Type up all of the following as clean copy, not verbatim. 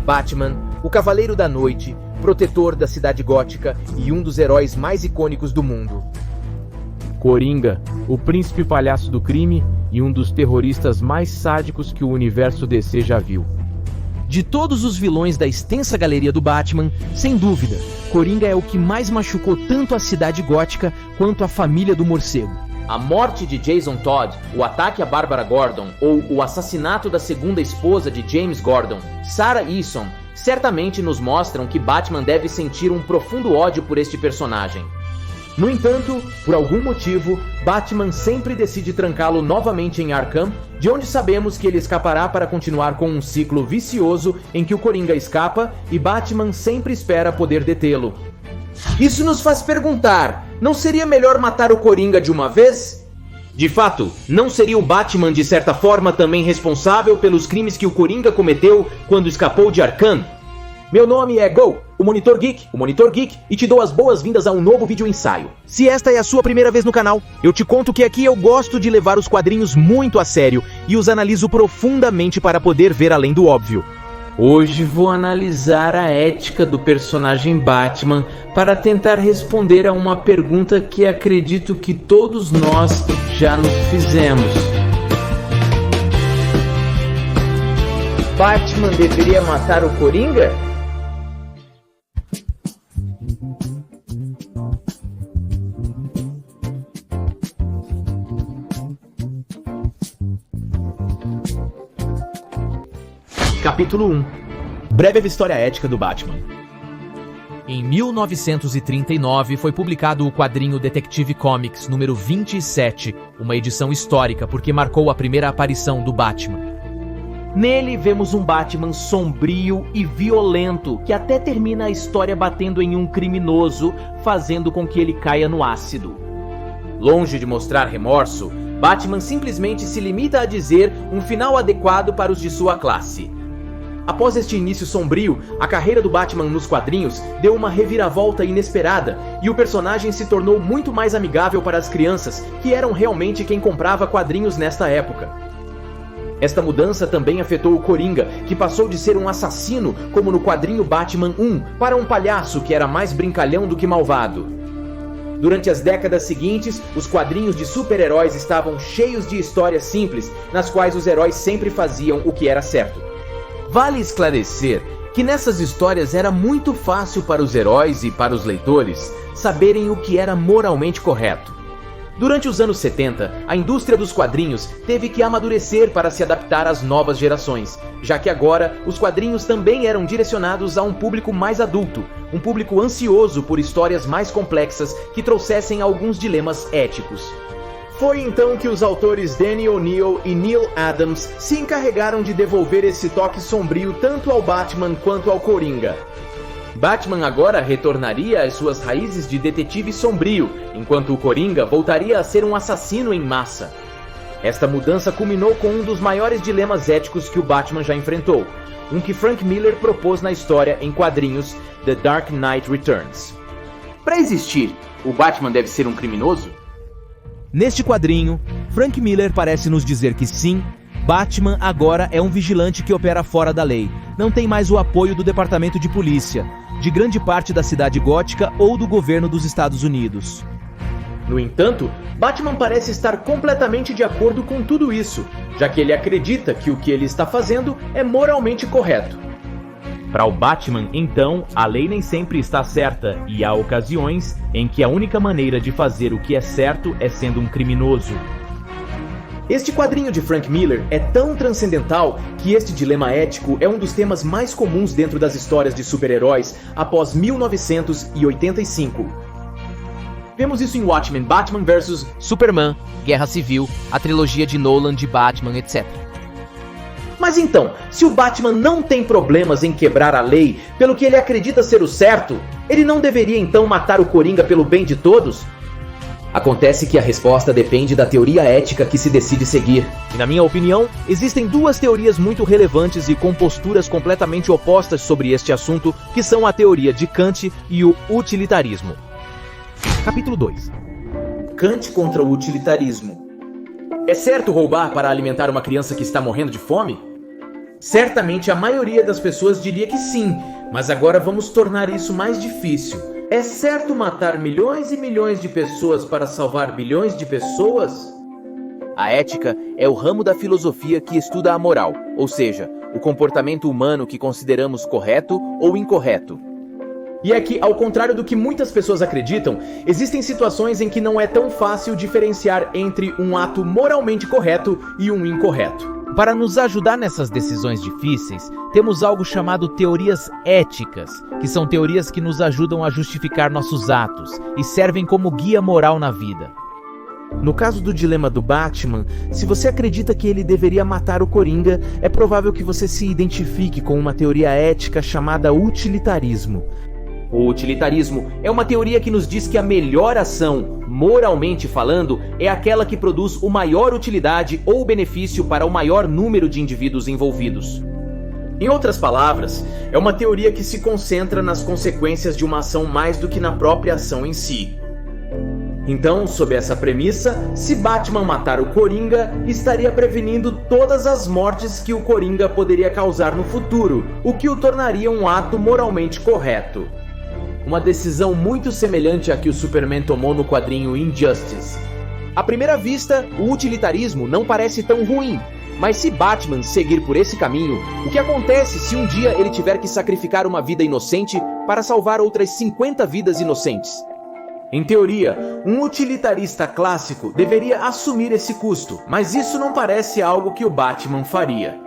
Batman, o Cavaleiro da Noite, protetor da cidade gótica e um dos heróis mais icônicos do mundo. Coringa, o príncipe palhaço do crime e um dos terroristas mais sádicos que o universo DC já viu. De todos os vilões da extensa galeria do Batman, sem dúvida, Coringa é o que mais machucou tanto a cidade gótica quanto a família do morcego. A morte de Jason Todd, o ataque a Barbara Gordon ou o assassinato da segunda esposa de James Gordon, Sarah Eason, certamente nos mostram que Batman deve sentir um profundo ódio por este personagem. No entanto, por algum motivo, Batman sempre decide trancá-lo novamente em Arkham, de onde sabemos que ele escapará para continuar com um ciclo vicioso em que o Coringa escapa e Batman sempre espera poder detê-lo. Isso nos faz perguntar, não seria melhor matar o Coringa de uma vez? De fato, não seria o Batman de certa forma também responsável pelos crimes que o Coringa cometeu quando escapou de Arkham? Meu nome é Go, o Monitor Geek, e te dou as boas-vindas a um novo vídeo ensaio. Se esta é a sua primeira vez no canal, eu te conto que aqui eu gosto de levar os quadrinhos muito a sério e os analiso profundamente para poder ver além do óbvio. Hoje vou analisar a ética do personagem Batman para tentar responder a uma pergunta que acredito que todos nós já nos fizemos. Batman deveria matar o Coringa? Capítulo 1. Breve história ética do Batman. Em 1939 foi publicado o quadrinho Detective Comics número 27, uma edição histórica porque marcou a primeira aparição do Batman. Nele vemos um Batman sombrio e violento que até termina a história batendo em um criminoso, fazendo com que ele caia no ácido. Longe de mostrar remorso, Batman simplesmente se limita a dizer um final adequado para os de sua classe. Após este início sombrio, a carreira do Batman nos quadrinhos deu uma reviravolta inesperada e o personagem se tornou muito mais amigável para as crianças, que eram realmente quem comprava quadrinhos nesta época. Esta mudança também afetou o Coringa, que passou de ser um assassino, como no quadrinho Batman 1, para um palhaço que era mais brincalhão do que malvado. Durante as décadas seguintes, os quadrinhos de super-heróis estavam cheios de histórias simples, nas quais os heróis sempre faziam o que era certo. Vale esclarecer que nessas histórias era muito fácil para os heróis e para os leitores saberem o que era moralmente correto. Durante os anos 70, a indústria dos quadrinhos teve que amadurecer para se adaptar às novas gerações, já que agora os quadrinhos também eram direcionados a um público mais adulto, um público ansioso por histórias mais complexas que trouxessem alguns dilemas éticos. Foi então que os autores Danny O'Neil e Neil Adams se encarregaram de devolver esse toque sombrio tanto ao Batman quanto ao Coringa. Batman agora retornaria às suas raízes de detetive sombrio, enquanto o Coringa voltaria a ser um assassino em massa. Esta mudança culminou com um dos maiores dilemas éticos que o Batman já enfrentou, um que Frank Miller propôs na história em quadrinhos The Dark Knight Returns. Para existir, o Batman deve ser um criminoso? Neste quadrinho, Frank Miller parece nos dizer que sim, Batman agora é um vigilante que opera fora da lei. Não tem mais o apoio do departamento de polícia, de grande parte da cidade gótica ou do governo dos Estados Unidos. No entanto, Batman parece estar completamente de acordo com tudo isso, já que ele acredita que o que ele está fazendo é moralmente correto. Para o Batman, então, a lei nem sempre está certa e há ocasiões em que a única maneira de fazer o que é certo é sendo um criminoso. Este quadrinho de Frank Miller é tão transcendental que este dilema ético é um dos temas mais comuns dentro das histórias de super-heróis após 1985. Vemos isso em Watchmen, Batman vs Superman, Guerra Civil, a trilogia de Nolan de Batman, etc. Mas então, se o Batman não tem problemas em quebrar a lei pelo que ele acredita ser o certo, ele não deveria então matar o Coringa pelo bem de todos? Acontece que a resposta depende da teoria ética que se decide seguir. E na minha opinião, existem duas teorias muito relevantes e com posturas completamente opostas sobre este assunto, que são a teoria de Kant e o utilitarismo. Capítulo 2. Kant contra o utilitarismo. É certo roubar para alimentar uma criança que está morrendo de fome? Certamente a maioria das pessoas diria que sim, mas agora vamos tornar isso mais difícil. É certo matar milhões e milhões de pessoas para salvar bilhões de pessoas? A ética é o ramo da filosofia que estuda a moral, ou seja, o comportamento humano que consideramos correto ou incorreto. E é que, ao contrário do que muitas pessoas acreditam, existem situações em que não é tão fácil diferenciar entre um ato moralmente correto e um incorreto. Para nos ajudar nessas decisões difíceis, temos algo chamado teorias éticas, que são teorias que nos ajudam a justificar nossos atos e servem como guia moral na vida. No caso do dilema do Batman, se você acredita que ele deveria matar o Coringa, é provável que você se identifique com uma teoria ética chamada utilitarismo. O utilitarismo é uma teoria que nos diz que a melhor ação, moralmente falando, é aquela que produz o maior utilidade ou benefício para o maior número de indivíduos envolvidos. Em outras palavras, é uma teoria que se concentra nas consequências de uma ação mais do que na própria ação em si. Então, sob essa premissa, se Batman matar o Coringa, estaria prevenindo todas as mortes que o Coringa poderia causar no futuro, o que o tornaria um ato moralmente correto. Uma decisão muito semelhante à que o Superman tomou no quadrinho Injustice. À primeira vista, o utilitarismo não parece tão ruim, mas se Batman seguir por esse caminho, o que acontece se um dia ele tiver que sacrificar uma vida inocente para salvar outras 50 vidas inocentes? Em teoria, um utilitarista clássico deveria assumir esse custo, mas isso não parece algo que o Batman faria.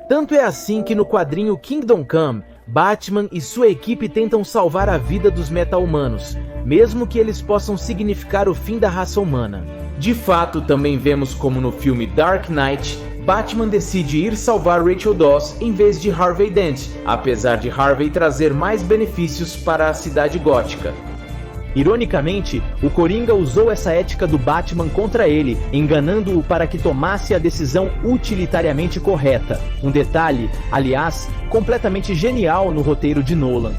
Tanto é assim que no quadrinho Kingdom Come, Batman e sua equipe tentam salvar a vida dos meta-humanos, mesmo que eles possam significar o fim da raça humana. De fato, também vemos como no filme Dark Knight, Batman decide ir salvar Rachel Dawes em vez de Harvey Dent, apesar de Harvey trazer mais benefícios para a cidade gótica. Ironicamente, o Coringa usou essa ética do Batman contra ele, enganando-o para que tomasse a decisão utilitariamente correta. Um detalhe, aliás, completamente genial no roteiro de Nolan.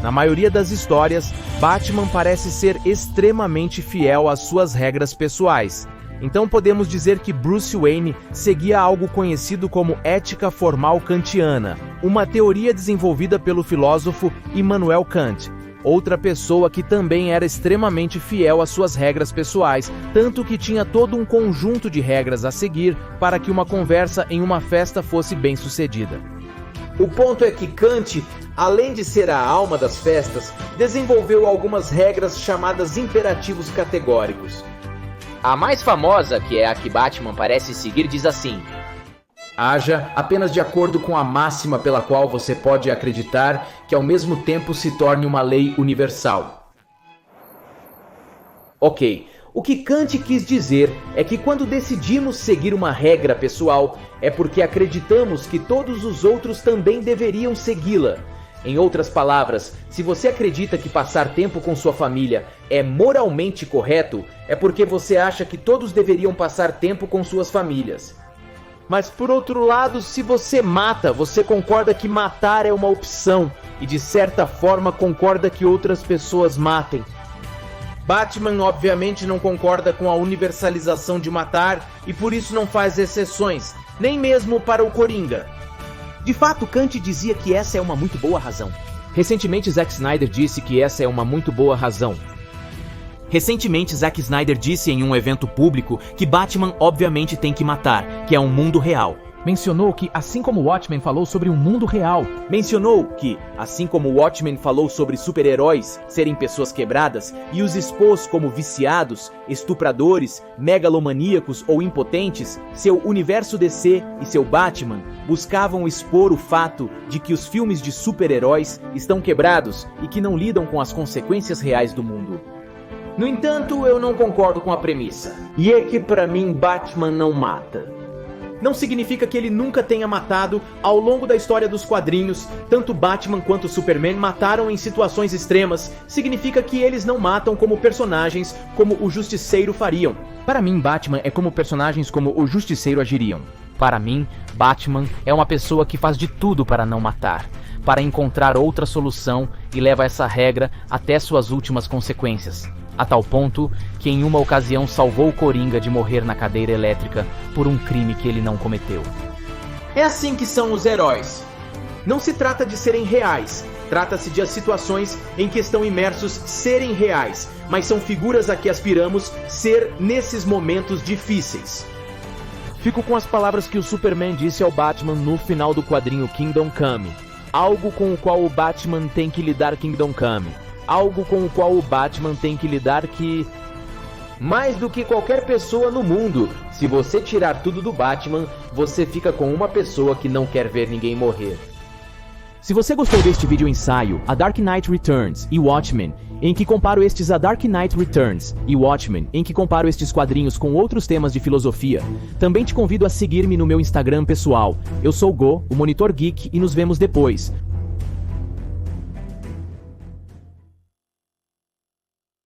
Na maioria das histórias, Batman parece ser extremamente fiel às suas regras pessoais. Então podemos dizer que Bruce Wayne seguia algo conhecido como ética formal kantiana, uma teoria desenvolvida pelo filósofo Immanuel Kant. Outra pessoa que também era extremamente fiel às suas regras pessoais, tanto que tinha todo um conjunto de regras a seguir para que uma conversa em uma festa fosse bem sucedida. O ponto é que Kant, além de ser a alma das festas, desenvolveu algumas regras chamadas imperativos categóricos. A mais famosa, que é a que Batman parece seguir, diz assim: haja apenas de acordo com a máxima pela qual você pode acreditar que ao mesmo tempo se torne uma lei universal. Ok, o que Kant quis dizer é que quando decidimos seguir uma regra pessoal, é porque acreditamos que todos os outros também deveriam segui-la. Em outras palavras, se você acredita que passar tempo com sua família é moralmente correto, é porque você acha que todos deveriam passar tempo com suas famílias. Mas por outro lado, se você mata, você concorda que matar é uma opção e de certa forma concorda que outras pessoas matem. Batman obviamente não concorda com a universalização de matar e por isso não faz exceções, nem mesmo para o Coringa. De fato, Kant dizia que essa é uma muito boa razão. Recentemente, Zack Snyder disse que essa é uma muito boa razão. Recentemente, Zack Snyder disse em um evento público que Batman obviamente tem que matar, que é um mundo real. Mencionou que, assim como Watchmen falou sobre um mundo real, mencionou que, assim como Watchmen falou sobre super-heróis serem pessoas quebradas e os expôs como viciados, estupradores, megalomaníacos ou impotentes, seu universo DC e seu Batman buscavam expor o fato de que os filmes de super-heróis estão quebrados e que não lidam com as consequências reais do mundo. No entanto, eu não concordo com a premissa. E é que para mim Batman não mata. Não significa que ele nunca tenha matado. Ao longo da história dos quadrinhos, tanto Batman quanto Superman mataram em situações extremas. Significa que eles não matam como personagens, como o Justiceiro fariam. Para mim, Batman é como personagens como o Justiceiro agiriam. Para mim, Batman é uma pessoa que faz de tudo para não matar, para encontrar outra solução e leva essa regra até suas últimas consequências. A tal ponto que em uma ocasião salvou o Coringa de morrer na cadeira elétrica por um crime que ele não cometeu. É assim que são os heróis. Não se trata de serem reais, trata-se de as situações em que estão imersos serem reais, mas são figuras a que aspiramos ser nesses momentos difíceis. Fico com as palavras que o Superman disse ao Batman no final do quadrinho Kingdom Come. Algo com o qual o Batman tem que lidar Kingdom Come. Algo com o qual o Batman tem que lidar que... Mais do que qualquer pessoa no mundo, se você tirar tudo do Batman, você fica com uma pessoa que não quer ver ninguém morrer. Se você gostou deste vídeo ensaio, A Dark Knight Returns e Watchmen, em que comparo estes A Dark Knight Returns e Watchmen, em que comparo estes quadrinhos com outros temas de filosofia, também te convido a seguir-me no meu Instagram pessoal. Eu sou o Go, o Monitor Geek, e nos vemos depois.